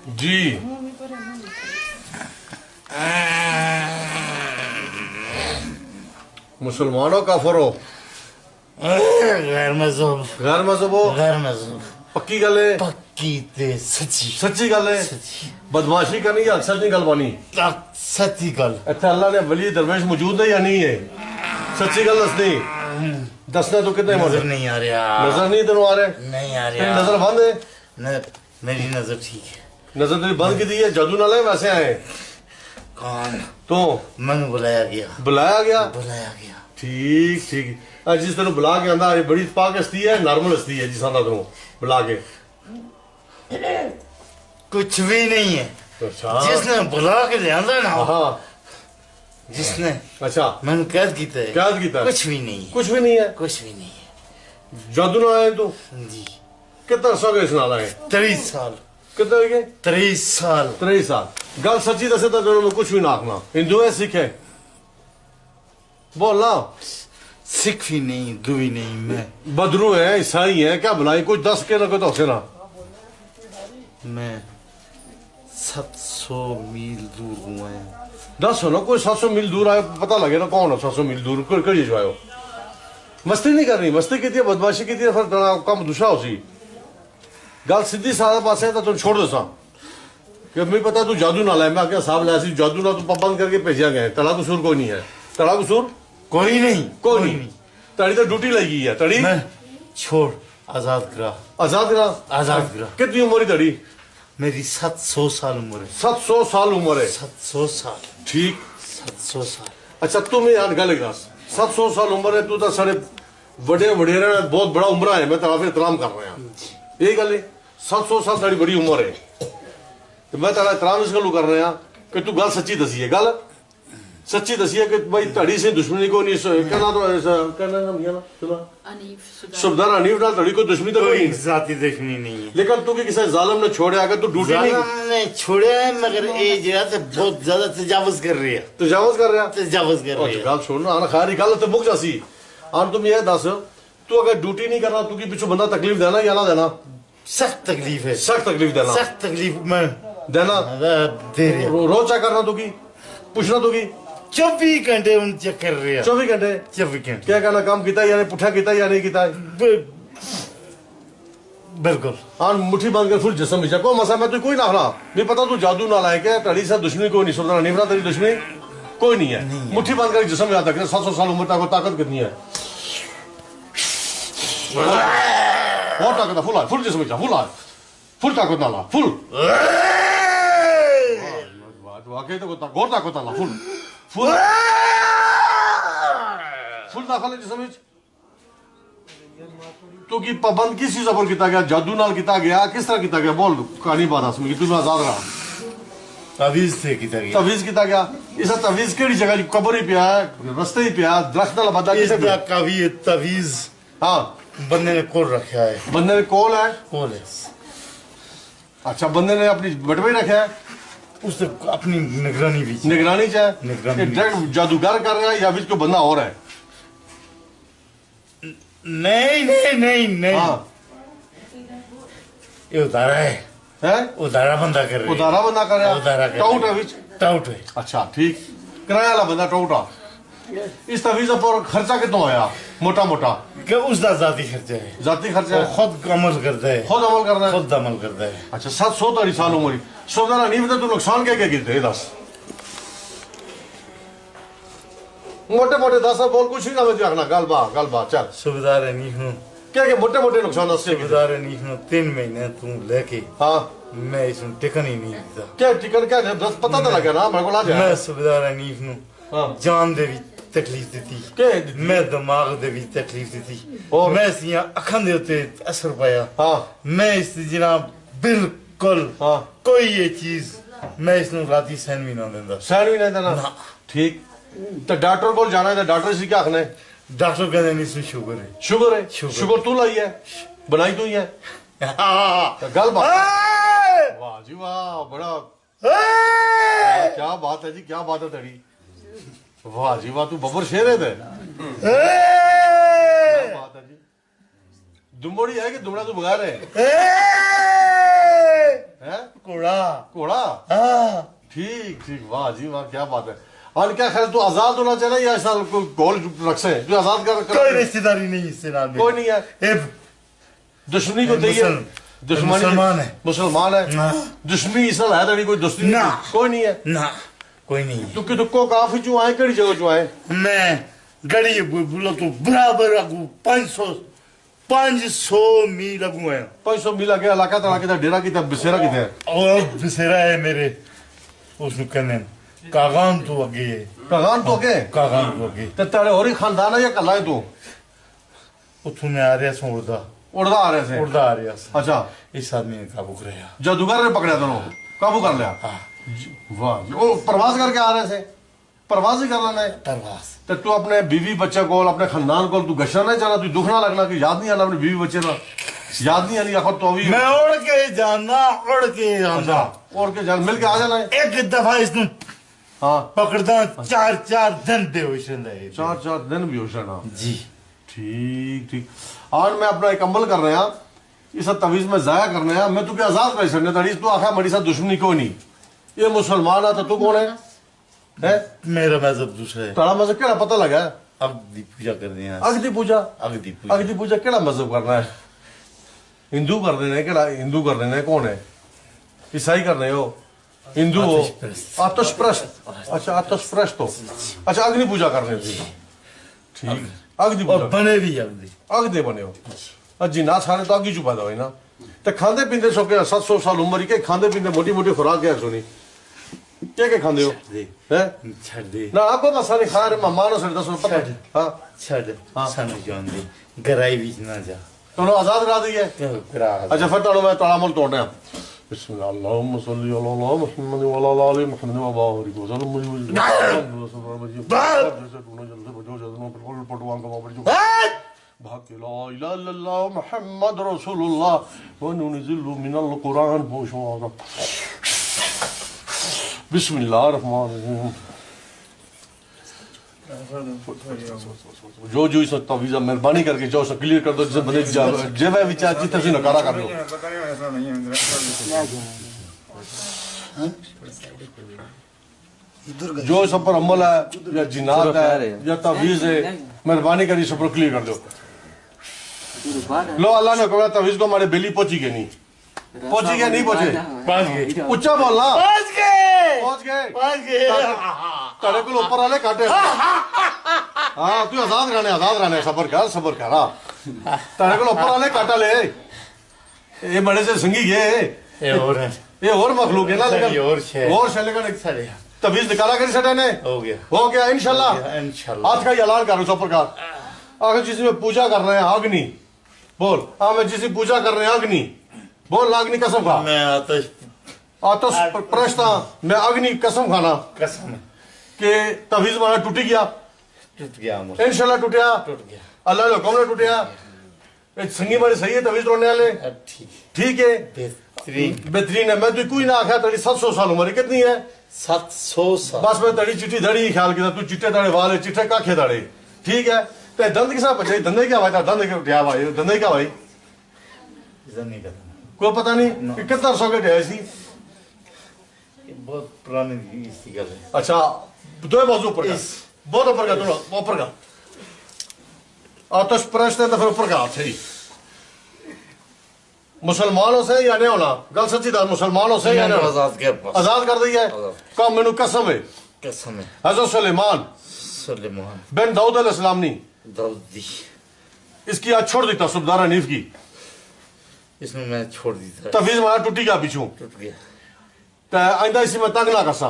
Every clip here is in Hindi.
जी मुसलमानों का फरो गैर मजहब गैर मजहब हो गैर मजहब पक्की गल है पक्की ते सच्ची सच्ची गल है सच्ची बदमाशी करनी या अक्सर नहीं गल बानी सच्ची गल अच्छा अल्लाह ने वली दरवेश मौजूद है या नहीं है सच्ची गल दसनी दसना तो कितने नजर नहीं आ रहा नजर नहीं तेन आ रहा नहीं आ तेरी रहा नजर बंद है मेरी नजर ठीक है नजर तेरी बंद की दी है जादू नाल है वैसे आए कौन तो मैंने बुलाया गया बुलाया गया ठीक ठीक आज जिस तरह बुला के आंदा ये बड़ी पाक हस्ती है नॉर्मल हस्ती है जिस आंदा तू बुला के कुछ भी नहीं है अच्छा जिसने बुला के ले आंदा ना हाँ जिसने अच्छा मैंने कैद कीता है कैद कीता है? कुछ भी नहीं है कुछ भी नहीं है कुछ भी नहीं है जादू ना आए तू जी कितना अर्सा गए सुना है 23 साल कितना हो गए 23 साल 23 साल गल सच्ची दसे तो तेरे कुछ भी ना आखना हिंदू है सिख है बोल ना सिख भी नहीं हिंदू भी नहीं मैं बदरू है ईसाई है क्या बुलाई कुछ दस के ना कोई तो से ना मैं 700 मील दूर हुआ है दस हो ना कोई 700 मील दूर आए पता लगे ना कौन हो 700 मील दूर कड़ी जो आयो मस्ती नहीं करनी मस्ती की थी बदमाशी की थी फिर कम दूसरा हो सी गल सीधी साधा पास है तो तुम छोड़ दसा कि मैं पता तू जादू ना लाए मैं क्या साहब लाया सी जादू ना तू पाबंद करके भेजा गया तड़ा कसूर कोई नहीं है तड़ा कसूर कोई नहीं कोई नहीं तड़ी तो ड्यूटी लगी है तड़ी मैं छोड़ आजाद करा आजाद करा आजाद करा कितनी उम्र है तड़ी मेरी 700 साल उम्र है 700 साल उम्र है 700 साल ठीक 700 साल अच्छा तुम यार गल गिलास 700 साल उम्र है तू तो सारे बड़े वडेरे बहुत बड़ा उम्र है मैं तेरा एहतराम कर रहा हूँ यही गल है 700 साल तेरी बड़ी उम्र है तो मैं तेरा एहतराम इस गल कर रहा कि तू गल सच्ची दसी है गल सच्ची दसी है कि भाई तड़ी से दुश्मनी को नहीं कहना तो कहना नाम क्या ना सुना सुबदार अनीफ ना तड़ी कोई दुश्मनी तो कोई कोई नहीं जाति देखनी नहीं है लेकिन तू कि किसी जालिम ने छोड़े अगर तू ड्यूटी नहीं ने छोड़ा है मगर ये जगह से बहुत ज्यादा तजावुज कर रही है तजावुज कर रहा तजावुज कर रही है गल छोड़ना आना खारी गल तो मुक जासी आन तुम ये दस तू अगर ड्यूटी नहीं करना तू की पिछू बंदा तकलीफ देना या ना देना सख्त तकलीफ है सख्त तकलीफ देना सख्त तकलीफ में देना दे रही है रोज क्या करना तू की पूछना तू की 24 घंटे उन चेक कर रही है 24 घंटे 24 घंटे क्या कहना काम किया या नहीं पुठा किया या नहीं किया बिल्कुल आन मुट्ठी बांध कर फुल जिसम बिचा को मसा मैं तू कोई ना हरा नहीं पता तू जादू ना लाए क्या तड़ी से दुश्मनी कोई नहीं सुनता नहीं बना तेरी दुश्मनी कोई नहीं है मुट्ठी बांध कर जिसम याद रखना 700 साल उम्र तक ताकत कितनी है बहुत ताकत है फुल जिसम बिचा फुल ताकत ना ला फुल वाकई तो गौर ताकत ना फुल फुल दाखिल है जिसम तो की पाबंद किस चीज पर किया गया जादू नाल किया गया किस तरह किया गया बोल कहानी बात असम की तू आजाद रहा तवीज से किया गया तवीज किया गया इस तवीज केड़ी जगह कबर ही पिया है रस्ते ही पिया दरख्त नाल बदा किसे इसका कवि तवीज हां बंदे ने कोल रखा है बंदे ने कॉल है कोल है अच्छा बंदे ने अपनी बटवे रखा है उससे अपनी निगरानी भी निगरानी चाहे निगरानी भी। डायरेक्ट जादूगर कर रहा है या फिर कोई बंदा और है नहीं नहीं नहीं नहीं हाँ ये उतारा है हैं उतारा बंदा कर रहा है उदारा बंदा कर रहा उदारा है कर टाउट है विच टाउट है अच्छा ठीक किराया वाला बंदा टाउटा इस तवीज पर खर्चा कितना होया मोटा मोटा कि उसका जाती खर्चा है जाती खर्चा वो है खुद अमल करता है खुद अमल करना है खुद अमल करता है अच्छा 700 तारी साल उम्र सोदारा नहीं बता तू नुकसान क्या क्या गिरते दस मोटे मोटे दस बोल कुछ नहीं ना मैं रखना गल बा चल सुबेदार नहीं हूँ क्या क्या मोटे मोटे नुकसान दस से सुबेदार नहीं हूँ 3 महीने तू लेके हाँ मैं इसमें टिकन ही नहीं देता क्या टिकट क्या है? दस पता तो लगा ना मेरे को ला जाए मैं सुबेदार नहीं हूँ हाँ जान दे भी तकलीफ देती क्या मैं दिमाग दे भी तकलीफ देती और? मैं इसियां अखन दे उत्ते असर पाया हाँ मैं इस जनाब बिल्कुल हाँ कोई ये चीज मैं इसनु राती सहन भी ना देता सहन भी नहीं देना ना। ठीक तो डॉक्टर को जाना है तो डॉक्टर से क्या आखना है डॉक्टर कहते नहीं इसमें शुगर है शुगर है शुगर। शुगर तू लाई है बनाई तू ही है तो गल बात वाह जी वाह बड़ा क्या बात है जी क्या बात है तेरी वाह जी वाह तू बबर शेर है थे क्या बात है जी दुम्बड़ी है कि दुमड़ा तू बगा रहे हैं कोड़ा घोड़ा हाँ ठीक ठीक, वाह जी वाह, क्या बात है। और क्या ख्याल, तू आजाद होना चाहिए या ऐसा कोई गोल रख से तू आजाद कोई रिश्तेदारी नहीं इससे ना कोई नहीं है, ए, दुश्मनी को चाहिए, दुश्मनी मुसलमान है। मुसलमान है, ना दुश्मनी इसल है तेरी, कोई दुश्मनी ना। कोई नहीं है। ना कोई नहीं है। तू कि तुक्को काफी चू आए, कड़ी जगह चू आए? मैं गड़ी बोलो तो बराबर लगू 500 मील लगू है 500 मील आगे इलाका तड़ा के डेरा की बसेरा किते है? और बसेरा है मेरे उसनु कहने कागान तो अगे है कगान तो के कागान तो अगे ते तेरे और ही खानदान है या कल्ला है तू? उठू में आ रहा सो उड़दा आ रहे से? उड़दा आ रहा सा अच्छा, इस आदमी ने काबू कराया जादूगर ने पकड़ा तेरे, काबू कर लिया? हाँ वाह जी, ओ प्रवास करके आ रहे से? प्रवास ही कर लेना है। परवास तो तू अपने बीवी बच्चे को, अपने खानदान को तू गशा नहीं चला, तू दुख ना लगना कि याद नहीं आना अपने बीवी बच्चे का, याद नहीं आनी आखो तो अभी। मैं उड़ के जाना उड़ के अच्छा, आना और के जान मिल के आ जाना है। एक दफा इसनु हाँ, पकड़दा 4 दिन दे हो इसने 4 दिन भी हो जाना। जी ठीक ठीक। आज मैं अपना एक अमल कर रहा इस तवीज में जाया करने हैं, मैं तुके आजाद कर सकने तड़ी, तू आखा मेरी साथ दुश्मनी कोई नहीं, ये मुसलमान है तो तू कौन है? मेरा मजहब दूसरा है तारा मजहब केड़ा पता लगा है? अगदी पूजा करते हैं अगदी पूजा? अगदी पूजा अगदी पूजा केड़ा मजहब करना है? हिंदू कर देने केड़ा हिंदू कर देने, कौन है? ईसाई करने हो, हिंदू हो, आतशप्रस्त। अच्छा, आतशप्रस्त हो। अच्छा, अग्नि पूजा करने थी, ठीक, अग्नि और पूजा बने भी अगदी अगदे बने हो। अजी ना सारे तो अगी चुपा दो ना, तो खाते पीते सो के 700 साल उम्र के खाते पीते मोटी मोटी खुराक क्या सुनी, क्या खाते हो हैं? छड़ दे ना आपको मसा नहीं खा रहे, मानो से 10 पता। हाँ, छड़ हाँ। सानू जान दे गराई बीच ना जा तो आजाद करा दी है। करा अच्छा, फिर तो मैं ताला मोल तोड़ने बिस्मिल्लाह अल्लाहुम्मा सल्ली अला मुहम्मद व अला आलि मुहम्मद व बारिक वसल्लम। भाग ला इलाहा इल्लल्लाह मुहम्मद रसूलुल्लाह व नुनजिलु मिनल कुरान बोशवा। बिस्मिल्लाह रहमान रहीम। जो जो इस तवीज़ा मेहरबानी करके जो सब क्लियर कर दो, जिसे बंदे जेब है विचार जितना से नकारा कर दो। जो सब पर अमल है या जिन्नात है या तवीज़ है, मेहरबानी करके सब पर क्लियर कर दो। लो, अल्लाह ने कहा तवीज़ को हमारे बेली पहुंची के नहीं पहुंची गया, नहीं पहुंचे, पहुंच गए उच्चा बोलना, पहुंच गए पहुंच गए। पहुंच गए तेरे को ऊपर वाले काटे। हाँ, तू आजाद रहने सबर कर हाँ। तेरे को ऊपर वाले काटा ले, ये बड़े से संगी गए, ये और मखलूक है ना, लेकिन और शे लेकिन तवीज निकाला कर सटे ने हो गया इंशाल्लाह। आज का ही ऐलान करो सब प्रकार, आगे जिसमें पूजा कर रहे हैं अग्नि बोल, हाँ मैं जिसकी पूजा कर रहे हैं अग्नि बोल, अग्नि कसम खा, मैं आतश प्रश्न मैं अग्नि कसम खाना कसम के तवीज मारा टूट गया इंशाल्लाह, टूट गया अल्लाह ने हुक्म ने टूटिया। संगी मारे सही है तवीज तोड़ने वाले, ठीक है बेहतरीन है। मैं तो कोई ना आखा तेरी 700 साल उम्र कितनी है? 700 साल। बस मैं तेरी चिट्ठी धड़ी ख्याल किया, तू चिट्टे दाड़े वाले चिट्टे काखे दाड़े, ठीक है। ते दंद के साथ बचे, धंधे क्या भाई, दंद के उठा भाई, धंधे क्या भाई, कोई पता नहीं कितना सौ के ढाई सी। बहुत पुरानी इसकी गल है। अच्छा, दो बाजू ऊपर का, बहुत ऊपर का, थोड़ा ऊपर का आतश प्रश्न है तो फिर ऊपर का सही। मुसलमानों से या नहीं होना, गल सच्ची दास, मुसलमानों से या नहीं होना? आजाद कर दिया है। कब मैनू कसम है हज़रत सुलेमान बिन दाऊद अलैहिस्सलाम ने इसकी आज छोड़ दी था, सुबदार हनीफ की, इसमें मैं छोड़ दी था, तवीज मारा टूटी गया पीछू, टूट गया। आइंदा इसी में तंग ना कसा।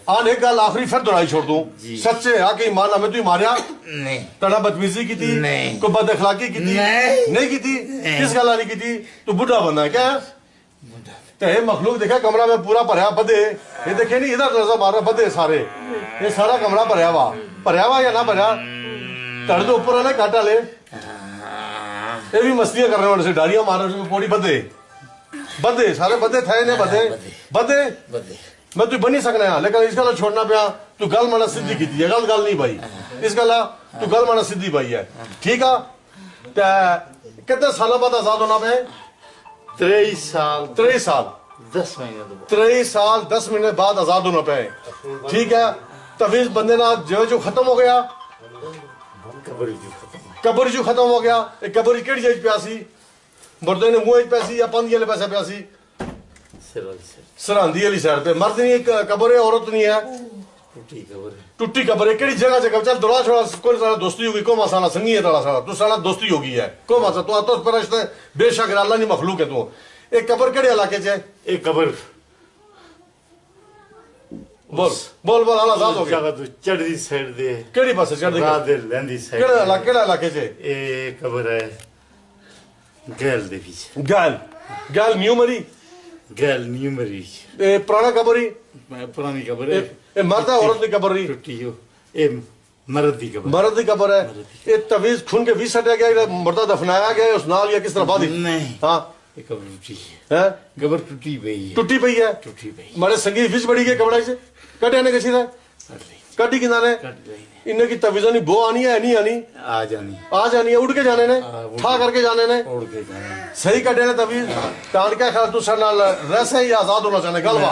आन एक गल आखिरी फिर दोहराई छोड़ दूं, सच्चे आके ईमान हमें तू मारिया नहीं, तड़ा बदतमीजी की थी, नहीं, को बद अखलाकी की थी, नहीं की थी, किस गल नहीं की थी? तू बुढ़ा बंदा है क्या? ते मखलूक देखा कमरा में पूरा भरया बदे, ये देखे नहीं इधर नजर मार रहा बदे सारे, ये सारा कमरा भरया हुआ या ना भरया? तड़ तो ऊपर वाले काटा ले, ये भी मस्तियां कर रहे हैं, डारियां मार रहे पोड़ी बदे सारे बदे थे ने बदे मैं तू बनी सकना है, लेकिन इस गल छोड़ना पिया, तू गल माना सीधी की है, गल नहीं भाई, इस गल तू गल माना सीधी भाई है, ठीक है। कितने साल बाद आजाद होना पे? 23 साल 10 महीने तो 3 साल 10 महीने बाद आजाद होना पे ठीक है तवीज बंदे ना जो खत्म हो गया कबर जो खत्म हो गया कबर केड़ी जगह प्यासी मुर्दे ने मुंह पैसी या पंदी वाले पैसे प्यासी सरहंदी वाली साइड पे मर्द नहीं कबर है औरत नहीं है टूटी कबर है केड़ी जगह जगह चल दौड़ा छोड़ा कोई सारा दोस्ती होगी को मसाला संगी है तड़ा सारा तू सारा दोस्ती होगी है को मसा तो पर रिश्ते बेशक अल्लाह नहीं मखलूक है तू एक कबर केड़े इलाके च है एक कबर बोल बोल बोल अल्लाह आजाद हो गया जगह तो चढ़दी साइड दे केड़ी पासे चढ़दी रादे लेंदी साइड केड़ा इलाके च ए कबर है गैल दे पीछे गैल न्यू मरी गैल न्यू मरी ए पुराना कबर ही पुरानी कबर है ए मर्द है औरत दी कबर ही टूटी हो ए मर्द दी कबर है ये तवीज खून के 20 सटा गया मुर्दा दफनाया गया उस नाल या किस तरह बादी नहीं हां ये कबर टूटी है कबर टूटी पई है टूटी पई मारे संगी विच बड़ी गए कबड़ा से कटे ने कसी दा कटी किना ने इन्ने की तवीजों नहीं बो आनी है नहीं आनी आ जानी है उड़ के जाने ने ठा करके जाने ने उड़ के जाने सही कटे ने तवीज कान क्या ख्याल तू सर नाल रहसे या आजाद होना चाहने गलबा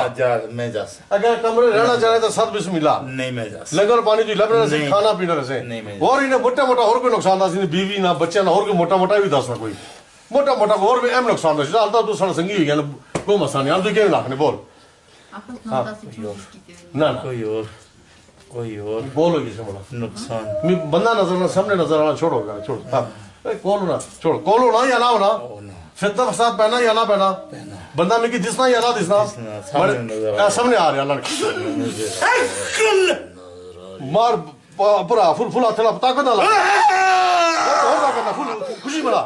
मैं जा अगर कमरे रहना चाहे तो सद बिस्मिल्लाह नहीं मैं जा लंगर पानी जो लबने से खाना पीना से और इन्हें मोटा मोटा और कोई नुकसान ना सी बीवी ना बच्चे ना और कोई मोटा मोटा भी दस ना कोई मोटा मोटा और भी एम नुकसान ना चलता तू सारा संगी हो गया को मसा नहीं हम तो क्या लाखने बोल ना ना कोई और बोलो किसे बोला नुकसान मैं बंदा नजर ना सामने नजर आना छोड़ो छोड़ कॉलो ना छोड़ कॉलो ना या ना होना फितना फसाद पहना या ना पहना बंदा में की दिसना या ना दिसना सामने आ रहा मार पूरा फुल फुल हाथ ताकत ना करना फुल खुशी मना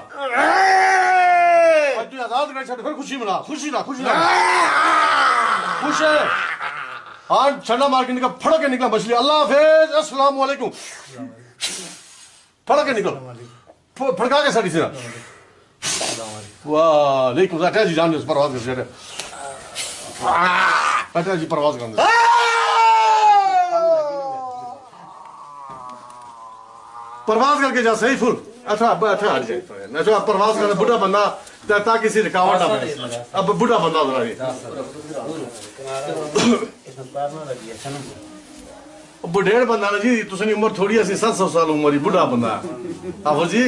तू आजाद कर छड़ फिर खुशी मना खुशी ना खुश है हाँ छंडा मार के निकला फड़क के निकला मछली अल्लाह हाफिज अस्सलाम वालेकुम फड़क के निकल फड़का के साड़ी से ना वालेकुम अटैच जी जान परवाज कर सेट अटैच जी परवाज कर परवाज करके जा सही फुल अच्छा अच्छा आ जाए अच्छा परवाज कर बुढ़ा बंदा ताकि किसी रुकावट ना बने अब बुढ़ा बंदा बुढ़ेड़ बंदा ना जी तुसनी उम्र थोड़ी सी 700 साल उम्र ही बुढ़ा बंदा आहो जी